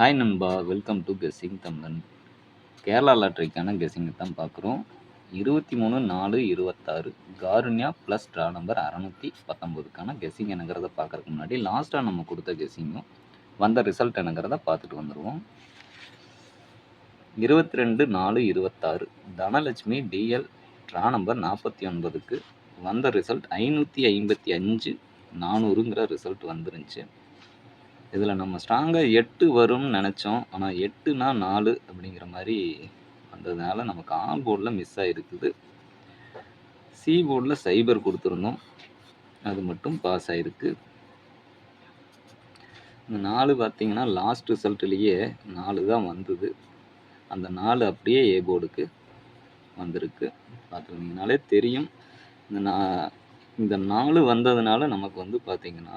Hi நண்பா! Welcome to guessing தமிழன். கேரளா லாட்டரிக்கான கெஸ்ஸிங்க தான் பார்க்குறோம். 23/4/26 காருண்யா ப்ளஸ் ட்ரா நம்பர் 619க்கான கெஸ்ஸிங் என்னங்கிறத பார்க்கறதுக்கு முன்னாடி, லாஸ்ட்டாக நம்ம கொடுத்த கெஸ்ஸிங்கும் வந்த ரிசல்ட் என்னங்கிறத பார்த்துட்டு வந்துடுவோம். 22/4/26 தனலட்சுமி டிஎல் ட்ரா நம்பர் 49க்கு வந்த ரிசல்ட் 555,400ங்கிற ரிசல்ட் வந்துருந்துச்சு. இதில் நம்ம ஸ்ட்ராங்காக 8 வரும்னு நினச்சோம். ஆனால் 8னா 4 அப்படிங்கிற மாதிரி வந்ததுனால நமக்கு ஆல் போர்டில் மிஸ் ஆகிருக்குது. சி போர்டில் சைபர் கொடுத்துருந்தோம், அது மட்டும் பாஸ் ஆகிருக்கு. இந்த 4 பார்த்தீங்கன்னா லாஸ்ட் ரிசல்ட்லேயே 4 தான் வந்தது. அந்த 4 அப்படியே ஏ போர்டுக்கு வந்திருக்கு. பார்த்துருந்தீங்கனாலே தெரியும். இந்த 4 வந்ததுனால நமக்கு வந்து பார்த்திங்கன்னா